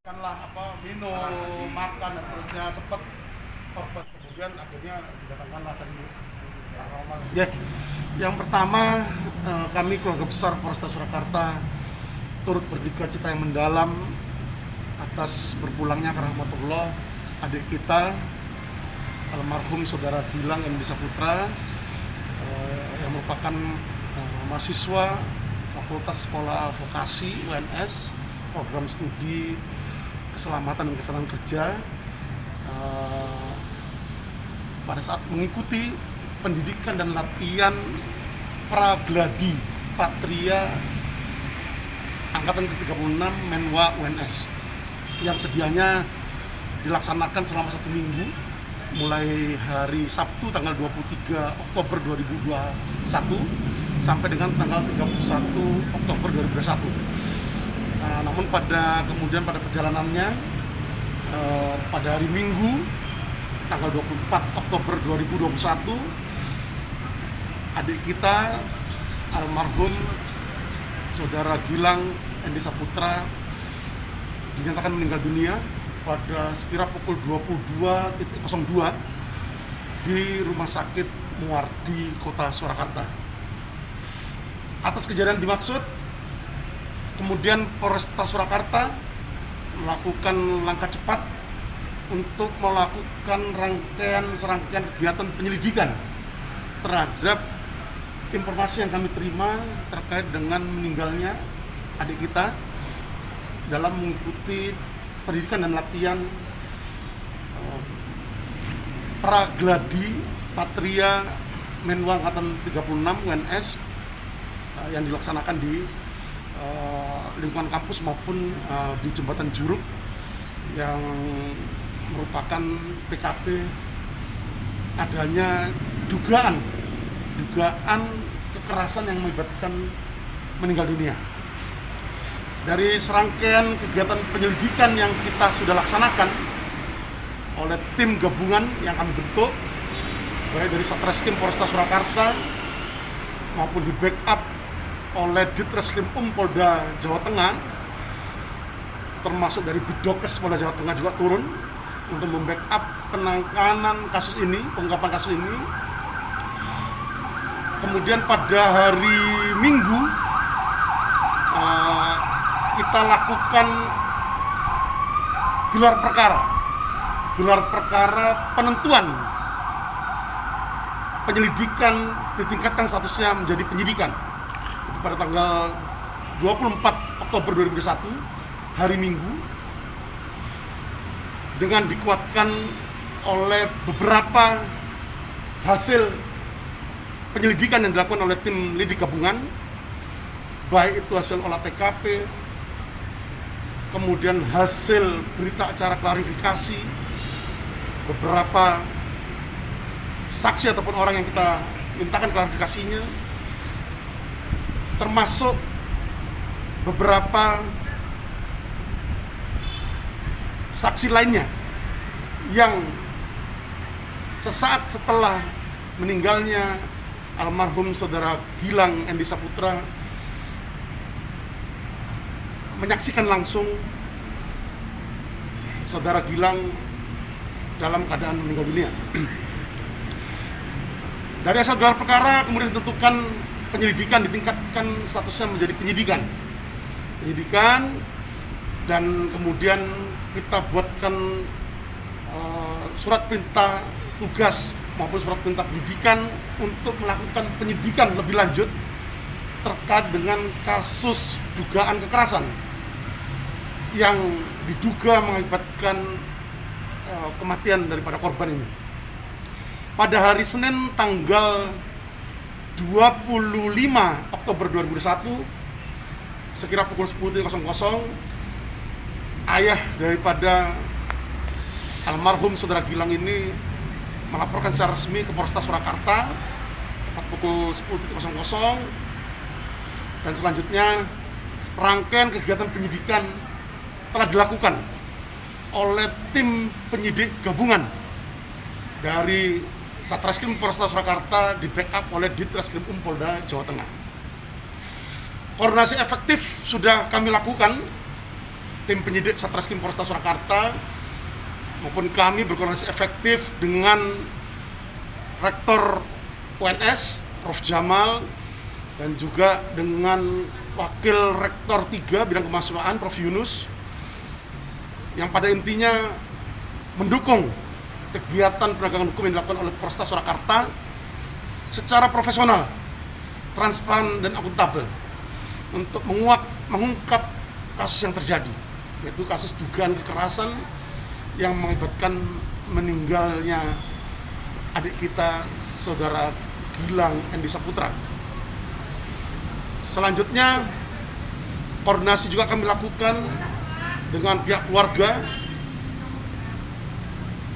Kanlah minum, makan dan terusnya sempat korban, kemudian akhirnya didatangkanlah tadi paranormal. Ya, yang pertama kami keluarga besar Polresta Surakarta turut berduka cita yang mendalam atas berpulangnya ke rahmatullah adik kita almarhum saudara Gilang M. Saputra yang merupakan mahasiswa Fakultas Sekolah Vokasi UNS program studi keselamatan dan keselamatan kerja pada saat mengikuti pendidikan dan latihan Pragladi Patria Angkatan ke-36 Menwa UNS yang sedianya dilaksanakan selama 1 minggu mulai hari Sabtu tanggal 23 Oktober 2021 sampai dengan tanggal 31 Oktober 2021. Namun pada perjalanannya pada hari Minggu tanggal 24 Oktober 2021 adik kita almarhum saudara Gilang M. Saputra dinyatakan meninggal dunia pada sekira pukul 22.02 di Rumah Sakit Muardi, Kota Surakarta. Atas kejadian dimaksud, kemudian Polresta Surakarta melakukan langkah cepat untuk melakukan serangkaian kegiatan penyelidikan terhadap informasi yang kami terima terkait dengan meninggalnya adik kita dalam mengikuti pendidikan dan latihan Pragladi Patria Menwa Angkatan 36 UNS yang dilaksanakan di lingkungan kampus maupun di Jembatan Juruk yang merupakan TKP adanya dugaan kekerasan yang mengakibatkan meninggal dunia. Dari serangkaian kegiatan penyelidikan yang kita sudah laksanakan oleh tim gabungan yang kami bentuk, baik dari Satreskrim Polresta Surakarta maupun di backup oleh Ditreskrim Polda Jawa Tengah, termasuk dari Bidokes Polda Jawa Tengah juga turun untuk membackup penanganan kasus ini, pengungkapan kasus ini. Kemudian pada hari Minggu kita lakukan gelar perkara penentuan penyelidikan, ditingkatkan statusnya menjadi penyidikan. Itu pada tanggal 24 Oktober 2021 hari Minggu, dengan dikuatkan oleh beberapa hasil penyelidikan yang dilakukan oleh tim lidik gabungan, baik itu hasil olah TKP, kemudian hasil berita acara klarifikasi beberapa saksi ataupun orang yang kita mintakan klarifikasinya, termasuk beberapa saksi lainnya yang sesaat setelah meninggalnya almarhum saudara Gilang M. Saputra menyaksikan langsung saudara Gilang dalam keadaan meninggal dunia. Dari hasil gelar perkara kemudian ditentukan penyelidikan, ditingkatkan statusnya menjadi penyidikan, dan kemudian kita buatkan surat perintah tugas maupun surat perintah penyidikan untuk melakukan penyidikan lebih lanjut terkait dengan kasus dugaan kekerasan yang diduga mengakibatkan kematian daripada korban ini. Pada hari Senin tanggal 25 Oktober 2021 sekira pukul 10.00 ayah daripada almarhum saudara Gilang ini melaporkan secara resmi ke Polresta Surakarta tepat pukul 10.00, dan selanjutnya rangkaian kegiatan penyidikan telah dilakukan oleh tim penyidik gabungan dari Satreskrim Polresta Surakarta di backup oleh Ditreskrim Polda Jawa Tengah. Koordinasi efektif sudah kami lakukan, tim penyidik Satreskrim Polresta Surakarta maupun kami berkoordinasi efektif dengan Rektor UNS, Prof. Jamal, dan juga dengan Wakil Rektor 3 Bidang Kemahasiswaan, Prof. Yunus, yang pada intinya mendukung kegiatan penegakan hukum yang dilakukan oleh Polresta Surakarta secara profesional, transparan, dan akuntabel untuk mengungkap kasus yang terjadi, yaitu kasus dugaan kekerasan yang mengakibatkan meninggalnya adik kita, Saudara Gilang Endi Saputra. Selanjutnya, koordinasi juga kami lakukan dengan pihak keluarga,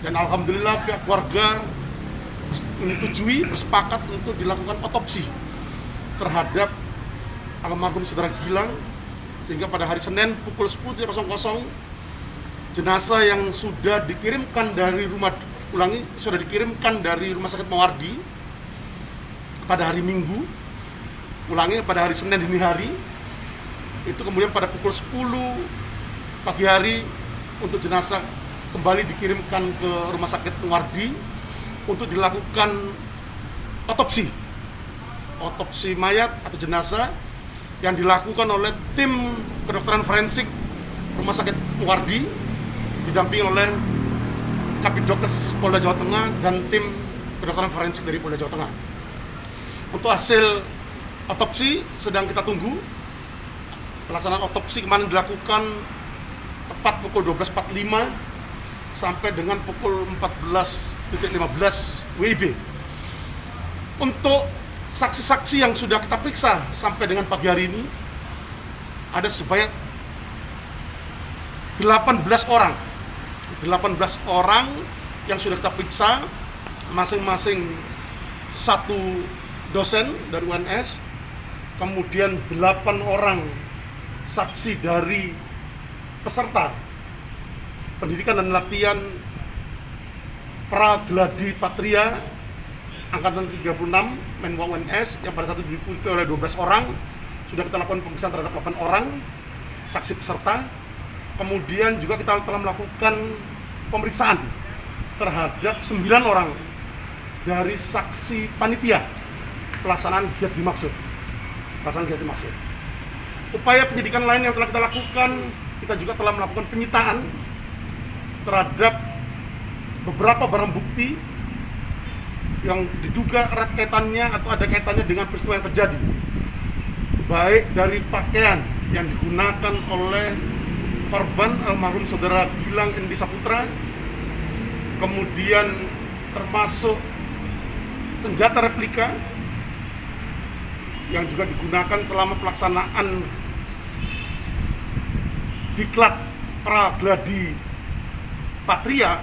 dan alhamdulillah pihak keluarga menyetujui, bersepakat untuk dilakukan otopsi terhadap almarhum Saudara Gilang, sehingga pada hari Senin pukul 10.00 jenazah yang sudah dikirimkan dari Rumah Sakit Mawardi pada hari Minggu, pada hari Senin dini hari, itu kemudian pada pukul 10 pagi hari untuk jenazah kembali dikirimkan ke Rumah Sakit Mawardi untuk dilakukan otopsi mayat atau jenazah yang dilakukan oleh tim kedokteran forensik Rumah Sakit Mawardi didampingi oleh Kapidokes Polda Jawa Tengah dan tim kedokteran forensik dari Polda Jawa Tengah. Untuk hasil otopsi sedang kita tunggu. Pelaksanaan otopsi kemarin dilakukan tepat pukul 12.45 sampai dengan pukul 14.15 WIB. Untuk saksi-saksi yang sudah kita periksa sampai dengan pagi hari ini ada sebanyak 18 orang yang sudah kita periksa, masing-masing satu dosen dari UNS, kemudian 8 orang saksi dari peserta pendidikan dan latihan Pragladi Patria Angkatan 36 Menwa UNS yang pada saat itu diikuti oleh 12 orang. Sudah kita lakukan pemeriksaan terhadap 8 orang saksi peserta. Kemudian juga kita telah melakukan pemeriksaan terhadap 9 orang dari saksi panitia pelaksanaan giat dimaksud. Upaya penyidikan lain yang telah kita lakukan, kita juga telah melakukan penyitaan terhadap beberapa barang bukti yang diduga erat kaitannya atau ada kaitannya dengan peristiwa yang terjadi, baik dari pakaian yang digunakan oleh korban almarhum Saudara Gilang Endi Saputra, kemudian termasuk senjata replika yang juga digunakan selama pelaksanaan diklat Pragladi Patria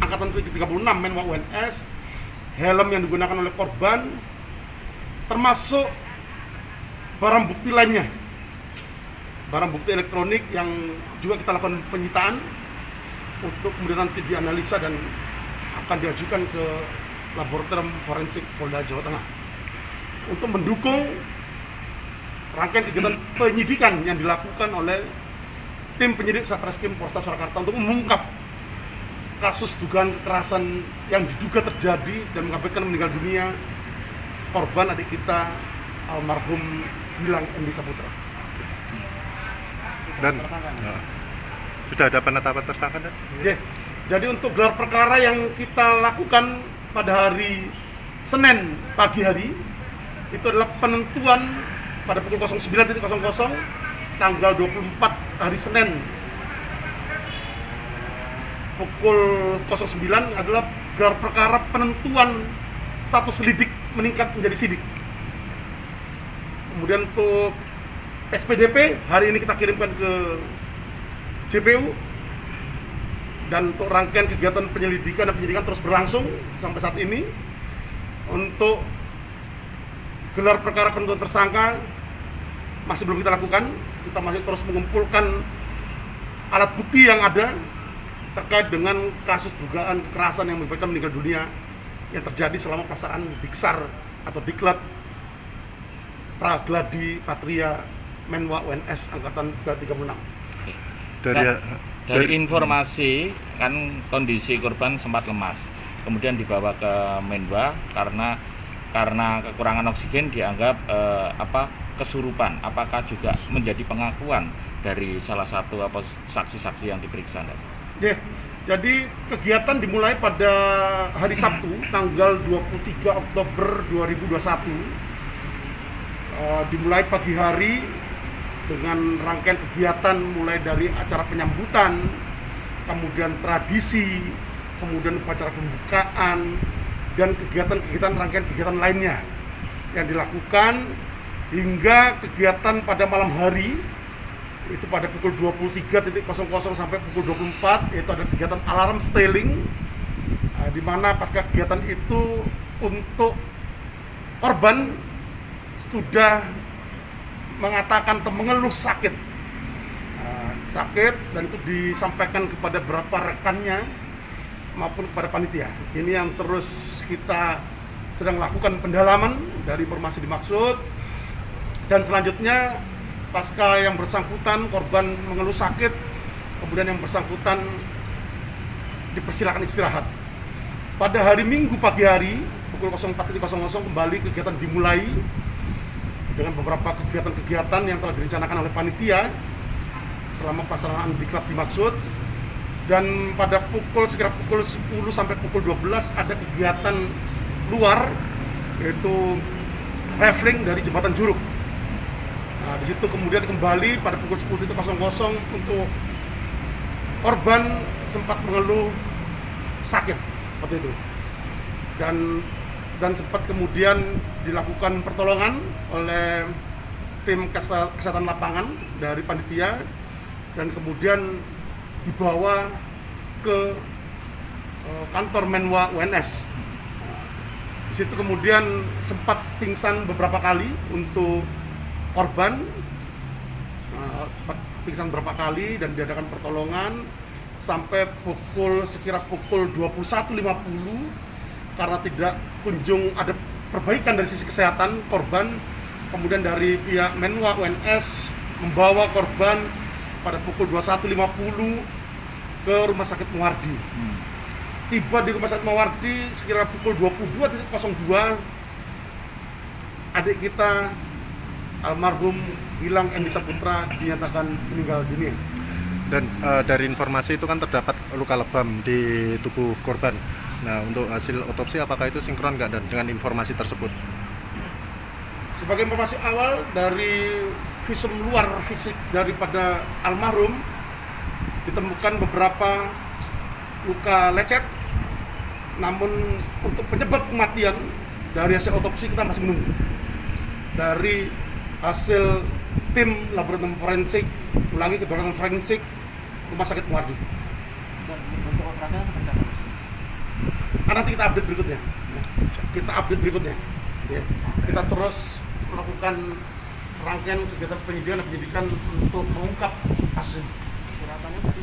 Angkatan 36 Menwa UNS, helm yang digunakan oleh korban, termasuk barang bukti lainnya, barang bukti elektronik yang juga kita lakukan penyitaan untuk kemudian nanti dianalisa dan akan diajukan ke Laboratorium Forensik Polda Jawa Tengah untuk mendukung rangkaian kegiatan penyidikan yang dilakukan oleh tim penyidik Satreskrim Polresta Surakarta untuk mengungkap kasus dugaan kekerasan yang diduga terjadi dan mengakibatkan meninggal dunia korban adik kita almarhum Gilang Endi Saputra. Dan sudah ada penetapan tersangka dan? Yeah. Jadi untuk gelar perkara yang kita lakukan pada hari Senin pagi hari itu adalah penentuan pada pukul 09.00 tanggal 24 hari Senin pukul 09 adalah gelar perkara penentuan status lidik meningkat menjadi sidik. Kemudian untuk SPDP hari ini kita kirimkan ke JPU, dan untuk rangkaian kegiatan penyelidikan dan penyidikan terus berlangsung sampai saat ini. Untuk gelar perkara penentuan tersangka masih belum kita lakukan, kita masih terus mengumpulkan alat bukti yang ada terkait dengan kasus dugaan kekerasan yang mengakibatkan meninggal dunia yang terjadi selama pelaksanaan Diksar atau Diklat Pragladi Patria Menwa UNS Angkatan 336. Dari Dari informasi kan kondisi korban sempat lemas, kemudian dibawa ke Menwa karena kekurangan oksigen dianggap kesurupan. Apakah juga menjadi pengakuan dari salah satu saksi-saksi yang diperiksa? Ya, jadi kegiatan dimulai pada hari Sabtu tanggal 23 Oktober 2021. Dimulai pagi hari dengan rangkaian kegiatan mulai dari acara penyambutan, kemudian tradisi, kemudian upacara pembukaan, dan kegiatan-kegiatan rangkaian kegiatan lainnya yang dilakukan hingga kegiatan pada malam hari itu pada pukul 23.00 sampai pukul 24 yaitu ada kegiatan alarm styling, di mana pasca kegiatan itu untuk korban sudah mengatakan atau mengeluh sakit dan itu disampaikan kepada beberapa rekannya maupun kepada panitia. Ini yang terus kita sedang lakukan pendalaman dari informasi dimaksud, dan selanjutnya pasca yang bersangkutan korban mengeluh sakit, kemudian yang bersangkutan dipersilakan istirahat. Pada hari Minggu pagi hari pukul 04.00 kembali kegiatan dimulai dengan beberapa kegiatan-kegiatan yang telah direncanakan oleh panitia selama pelaksanaan diklat dimaksud. Dan pada sekira pukul 10 sampai pukul 12 ada kegiatan luar, yaitu raffling dari Jembatan Juruk. Nah, di situ kemudian kembali pada pukul 10.00 untuk korban sempat mengeluh sakit seperti itu, dan sempat kemudian dilakukan pertolongan oleh tim kesehatan lapangan dari panitia dan kemudian dibawa ke kantor Menwa UNS. Di situ kemudian sempat pingsan beberapa kali untuk korban, sempat pingsan beberapa kali dan diadakan pertolongan sampai sekira pukul 21.50 karena tidak kunjung ada perbaikan dari sisi kesehatan korban. Kemudian dari pihak Menwa UNS membawa korban pada pukul 21.50 ke Rumah Sakit Muwardi. Tiba di Rumah Sakit Muwardi sekira pukul 22.02, adik kita almarhum Gilang Endi Saputra dinyatakan meninggal dunia. Dan dari informasi itu kan terdapat luka lebam di tubuh korban. Nah, untuk hasil otopsi apakah itu sinkron nggak dengan informasi tersebut? Sebagai informasi awal dari visum luar fisik daripada almarhum ditemukan beberapa luka lecet, namun untuk penyebab kematian dari hasil otopsi kita masih menunggu. Dari hasil tim laboratorium forensik, kedokteran forensik Rumah Sakit Muwardi. Dan bentuk operasinya seperti apa? Nanti kita update berikutnya. Ya. Kita terus melakukan rangkaian kegiatan penyidikan untuk mengungkap kasus ini. Kuratannya tadi